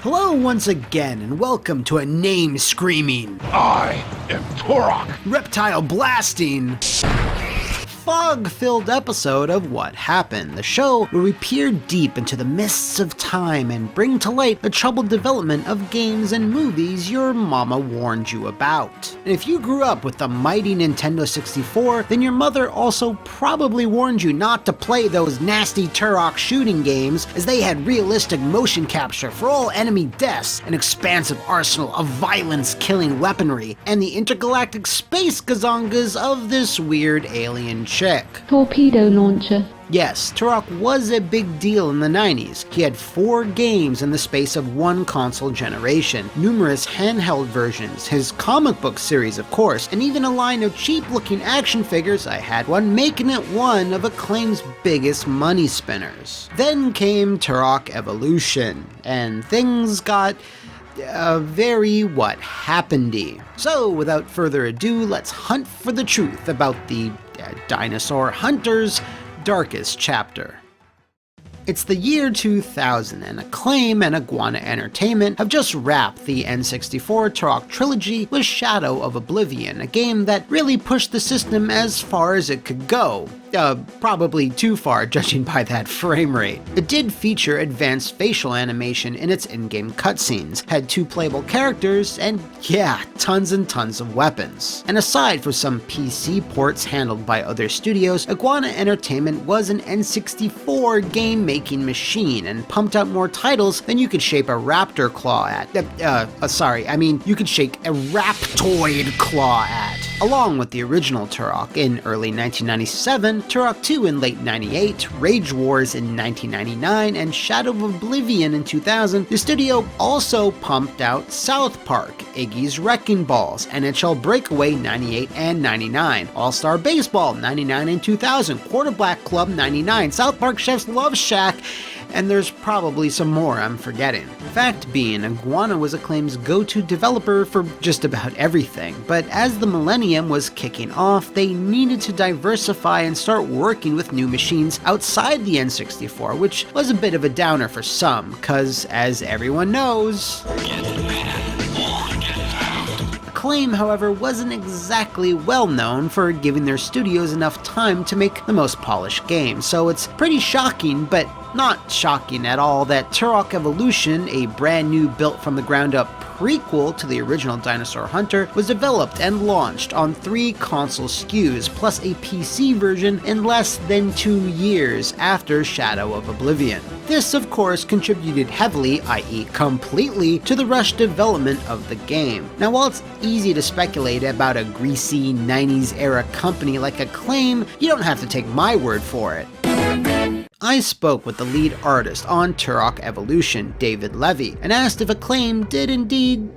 Hello once again, and welcome to a name-screaming, I am Turok, reptile-blasting, fog-filled episode of What Happened, the show where we peer deep into the mists of time and bring to light the troubled development of games and movies your mama warned you about. And if you grew up with the mighty Nintendo 64, then your mother also probably warned you not to play those nasty Turok shooting games, as they had realistic motion capture for all enemy deaths, an expansive arsenal of violence-killing weaponry, and the intergalactic space gazongas of this weird alien chick. Torpedo launcher. Yes, Turok was a big deal in the 90s. He had 4 games in the space of one console generation, numerous handheld versions, his comic book series of course, and even a line of cheap-looking action figures. I had one, making it one of Acclaim's biggest money spinners. Then came Turok Evolution, and things got very what happenedy. So without further ado, let's hunt for the truth about the dinosaur hunter's darkest chapter. It's the year 2000, and Acclaim and Iguana Entertainment have just wrapped the N64 Turok trilogy with Shadow of Oblivion, a game that really pushed the system as far as it could go. Probably too far, judging by that frame rate. It did feature advanced facial animation in its in-game cutscenes, had 2 playable characters, and yeah, tons and tons of weapons. And aside from some PC ports handled by other studios, Iguana Entertainment was an N64 game-making machine and pumped out more titles than you could shape a raptor claw at. You could shake a Raptoid claw at. Along with the original Turok in early 1997, Turok 2 in late 98, Rage Wars in 1999, and Shadow of Oblivion in 2000, the studio also pumped out South Park, Iggy's Wrecking Balls, NHL Breakaway 98 and 99, All-Star Baseball 99 and 2000, Quarterback Club 99, South Park Chef's Love Shack, and there's probably some more I'm forgetting. Fact being, Iguana was Acclaim's go-to developer for just about everything, but as the millennium was kicking off, they needed to diversify and start working with new machines outside the N64, which was a bit of a downer for some, cause as everyone knows, Acclaim, however, wasn't exactly well known for giving their studios enough time to make the most polished games, so it's pretty shocking, but not shocking at all, that Turok Evolution, a brand new built from the ground up prequel to the original Dinosaur Hunter, was developed and launched on 3 console SKUs plus a PC version in less than 2 years after Shadow of Oblivion. This of course contributed heavily, i.e. completely, to the rushed development of the game. Now while it's easy to speculate about a greasy 90s era company like Acclaim, you don't have to take my word for it. I spoke with the lead artist on Turok Evolution, David Levy, and asked if Acclaim did indeed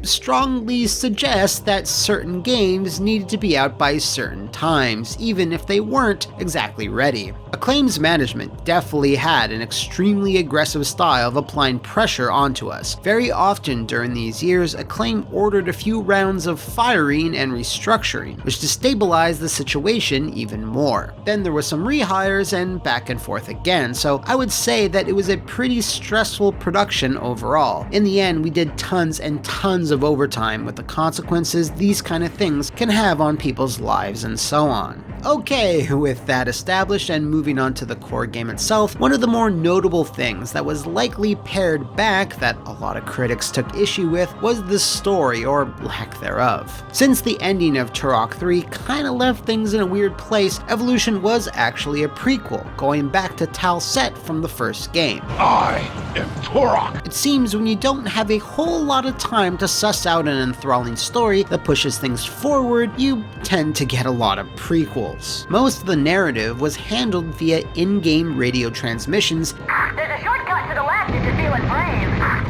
strongly suggest that certain games needed to be out by certain times, even if they weren't exactly ready. Acclaim's management definitely had an extremely aggressive style of applying pressure onto us. Very often during these years, Acclaim ordered a few rounds of firing and restructuring, which destabilized the situation even more. Then there was some rehires and back and forth again, so I would say that it was a pretty stressful production overall. In the end, we did tons and tons of overtime, with the consequences these kind of things can have on people's lives and so on. Okay, with that established and moving on to the core game itself, one of the more notable things that was likely pared back that a lot of critics took issue with was the story, or lack thereof. Since the ending of Turok 3 kinda left things in a weird place, Evolution was actually a prequel, going back to Tal Set from the first game. I am Turok. It seems when you don't have a whole lot of time to suss out an enthralling story that pushes things forward, you tend to get a lot of prequels. Most of the narrative was handled via in-game radio transmissions. There's a shortcut to the left if you're feeling brave.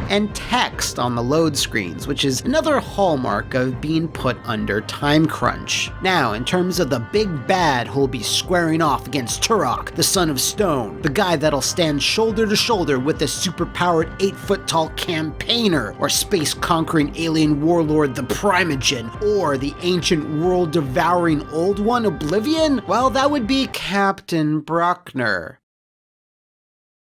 And text on the load screens, which is another hallmark of being put under time crunch. Now, in terms of the big bad who'll be squaring off against Turok, the son of stone, the guy that'll stand shoulder to shoulder with the superpowered 8-foot-tall campaigner, or space-conquering alien warlord the Primogen, or the ancient world-devouring old one Oblivion, well, that would be Captain Bruckner.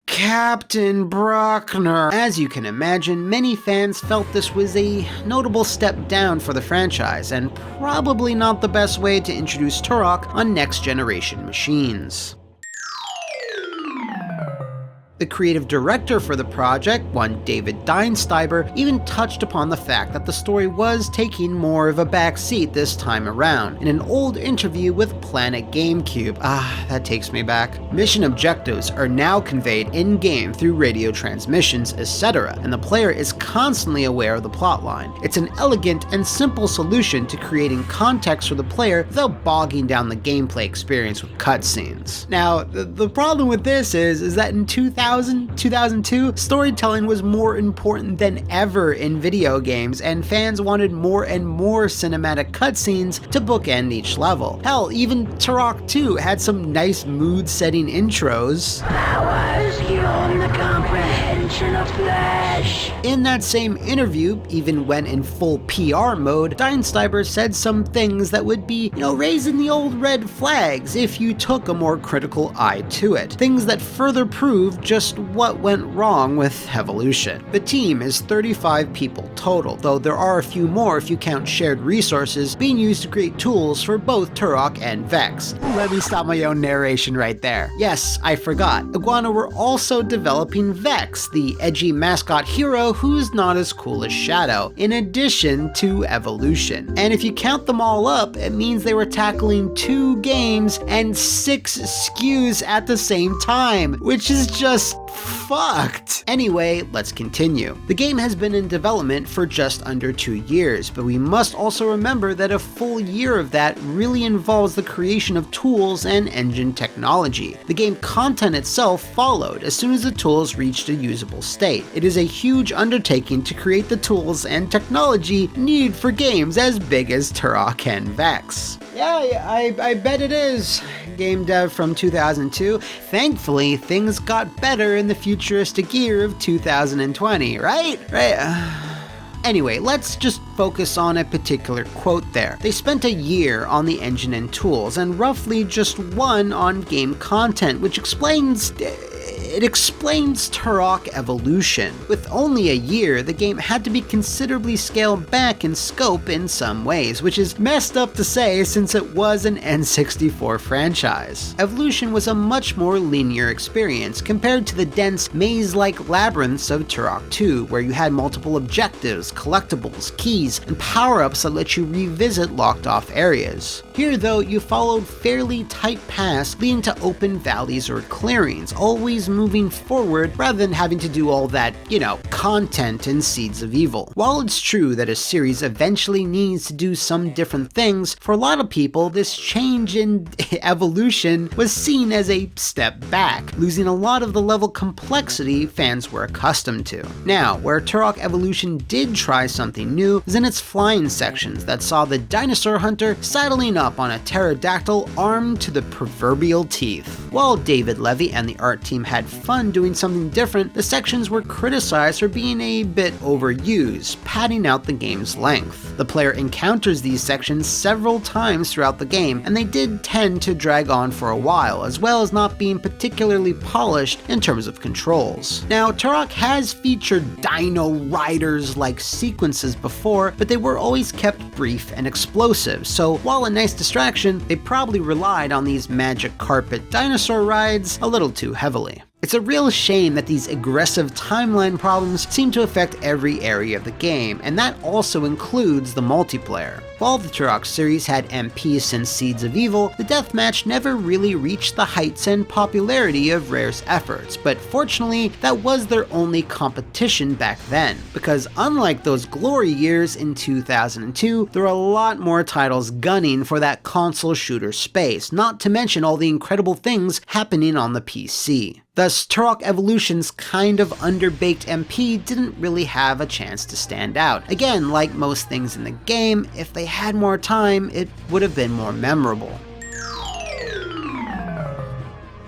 Captain Bruckner. As you can imagine, many fans felt this was a notable step down for the franchise, and probably not the best way to introduce Turok on next-generation machines. The creative director for the project, one David Deinsteiber, even touched upon the fact that the story was taking more of a backseat this time around in an old interview with Planet GameCube. That takes me back. Mission objectives are now conveyed in-game through radio transmissions, etc., and the player is constantly aware of the plotline. It's an elegant and simple solution to creating context for the player without bogging down the gameplay experience with cutscenes. Now, the problem with this is that in 2002, storytelling was more important than ever in video games, and fans wanted more and more cinematic cutscenes to bookend each level. Hell, even Turok 2 had some nice mood-setting intros. Powers beyond the comprehension of flesh. In that same interview, even when in full PR mode, Deinsteiber said some things that would be, raising the old red flags if you took a more critical eye to it. Things that further prove just what went wrong with Evolution. The team is 35 people total, though there are a few more if you count shared resources being used to create tools for both Turok and Vex. Let me stop my own narration right there. Yes, I forgot. Iguana were also developing Vex, the edgy mascot hero who's not as cool as Shadow, in addition to Evolution. And if you count them all up, it means they were tackling 2 games and 6 SKUs at the same time, which is just fucked. Anyway, let's continue. The game has been in development for just under 2 years, but we must also remember that a full year of that really involves the creation of tools and engine technology. The game content itself followed as soon as the tools reached a usable state. It is a huge undertaking to create the tools and technology needed for games as big as Turok and Vex. Yeah, I bet it is. Game dev from 2002. Thankfully, things got better in the futuristic year of 2020, right? Anyway, let's just focus on a particular quote there. They spent a year on the engine and tools, and roughly just 1 on game content, which explains Turok Evolution. With only a year, the game had to be considerably scaled back in scope in some ways, which is messed up to say since it was an N64 franchise. Evolution was a much more linear experience compared to the dense maze-like labyrinths of Turok 2, where you had multiple objectives, collectibles, keys, and power-ups that let you revisit locked-off areas. Here, though, you followed fairly tight paths leading to open valleys or clearings, always moving forward rather than having to do all that, content in Seeds of Evil. While it's true that a series eventually needs to do some different things, for a lot of people, this change in evolution was seen as a step back, losing a lot of the level complexity fans were accustomed to. Now, where Turok Evolution did try something new is in its flying sections that saw the dinosaur hunter saddling up on a pterodactyl armed to the proverbial teeth. While David Levy and the art team had fun doing something different, the sections were criticized for being a bit overused, padding out the game's length. The player encounters these sections several times throughout the game, and they did tend to drag on for a while, as well as not being particularly polished in terms of controls. Now, Turok has featured Dino Riders-like sequences before, but they were always kept brief and explosive, so while a nice distraction, they probably relied on these magic carpet dinosaur rides a little too heavily. It's a real shame that these aggressive timeline problems seem to affect every area of the game, and that also includes the multiplayer. While the Turok series had MPs since Seeds of Evil, the deathmatch never really reached the heights and popularity of Rare's efforts, but fortunately, that was their only competition back then, because unlike those glory years in 2002, there were a lot more titles gunning for that console shooter space, not to mention all the incredible things happening on the PC. Thus, Turok Evolution's kind of underbaked MP didn't really have a chance to stand out. Again, like most things in the game, if they had more time, it would have been more memorable.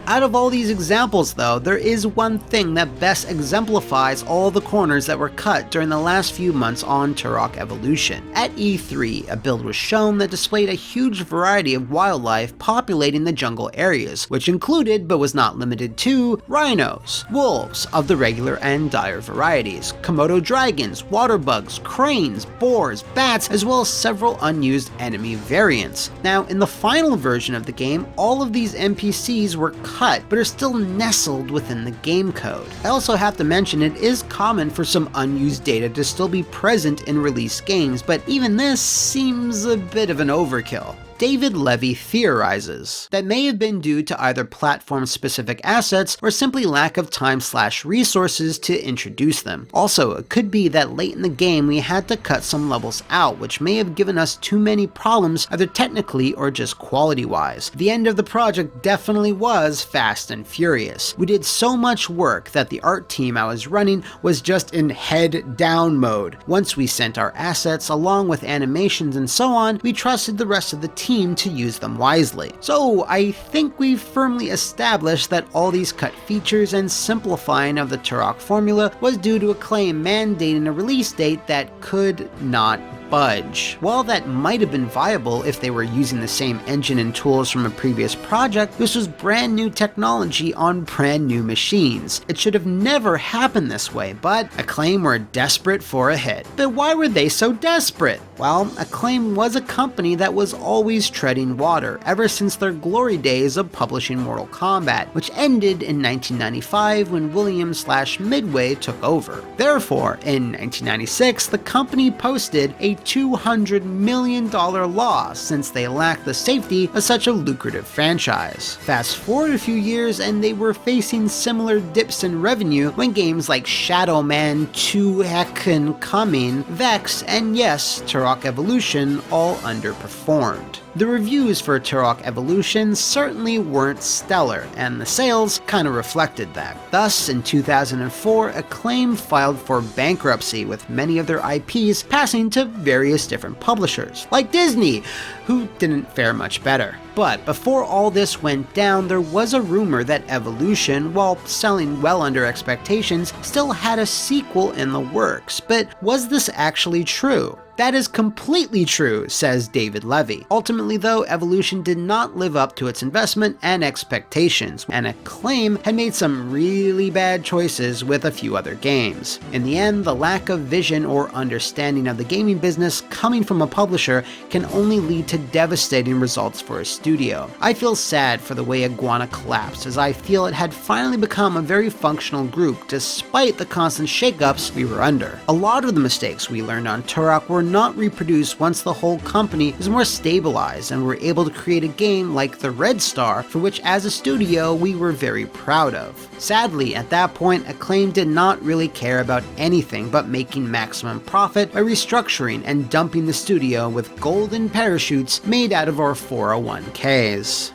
Out of all these examples though, there is one thing that best exemplifies all the corners that were cut during the last few months on Turok Evolution. At E3, a build was shown that displayed a huge variety of wildlife populating the jungle areas, which included, but was not limited to, rhinos, wolves of the regular and dire varieties, Komodo dragons, water bugs, cranes, boars, bats, as well as several unused enemy variants. Now, in the final version of the game, all of these NPCs were cut, but are still nestled within the game code. I also have to mention it is common for some unused data to still be present in released games, but even this seems a bit of an overkill. David Levy theorizes that may have been due to either platform-specific assets or simply lack of time/resources to introduce them. Also, it could be that late in the game we had to cut some levels out, which may have given us too many problems either technically or just quality-wise. The end of the project definitely was fast and furious. We did so much work that the art team I was running was just in head-down mode. Once we sent our assets along with animations and so on, we trusted the rest of the team to use them wisely. So I think we've firmly established that all these cut features and simplifying of the Turok formula was due to Acclaim mandating a release date that could not budge. While that might have been viable if they were using the same engine and tools from a previous project, this was brand new technology on brand new machines. It should have never happened this way, but Acclaim were desperate for a hit. But why were they so desperate? Well, Acclaim was a company that was always treading water ever since their glory days of publishing Mortal Kombat, which ended in 1995 when Williams/Midway took over. Therefore, in 1996, the company posted a $200 million loss since they lacked the safety of such a lucrative franchise. Fast forward a few years and they were facing similar dips in revenue when games like Shadow Man 2 Heckin' Coming, Vex, and yes, Turok Evolution all underperformed. The reviews for Turok Evolution certainly weren't stellar, and the sales kinda reflected that. Thus, in 2004, Acclaim filed for bankruptcy, with many of their IPs passing to various different publishers, like Disney, who didn't fare much better. But before all this went down, there was a rumor that Evolution, while selling well under expectations, still had a sequel in the works. But was this actually true? That is completely true, says David Levy. Ultimately though, Evolution did not live up to its investment and expectations, and Acclaim had made some really bad choices with a few other games. In the end, the lack of vision or understanding of the gaming business coming from a publisher can only lead to devastating results for a studio. I feel sad for the way Iguana collapsed, as I feel it had finally become a very functional group despite the constant shakeups we were under. A lot of the mistakes we learned on Turok were not reproduced once the whole company was more stabilized and were able to create a game like the Red Star, for which as a studio we were very proud of. Sadly, at that point, Acclaim did not really care about anything but making maximum profit by restructuring and dumping the studio with golden parachutes made out of our 401ks.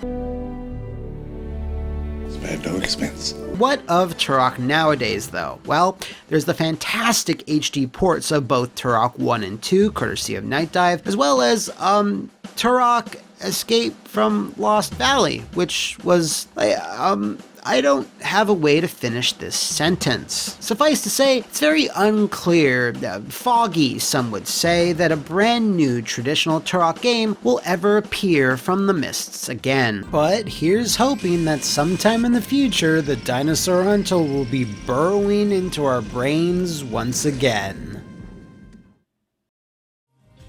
Spared no expense. What of Turok nowadays though? Well, there's the fantastic HD ports of both Turok 1 and 2, courtesy of Night Dive, as well as Turok Escape from Lost Valley, which was I don't have a way to finish this sentence. Suffice to say, it's very unclear, foggy some would say, that a brand new traditional Turok game will ever appear from the mists again. But here's hoping that sometime in the future, the dinosaur hunter will be burrowing into our brains once again.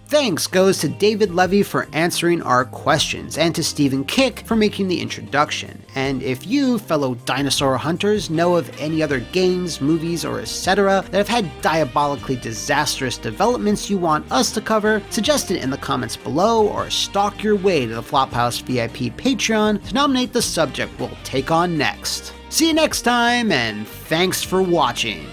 Thanks goes to David Levy for answering our questions, and to Stephen Kick for making the introduction. And if you, fellow dinosaur hunters, know of any other games, movies, or etc. that have had diabolically disastrous developments you want us to cover, suggest it in the comments below, or stalk your way to the Flophouse VIP Patreon to nominate the subject we'll take on next. See you next time, and thanks for watching.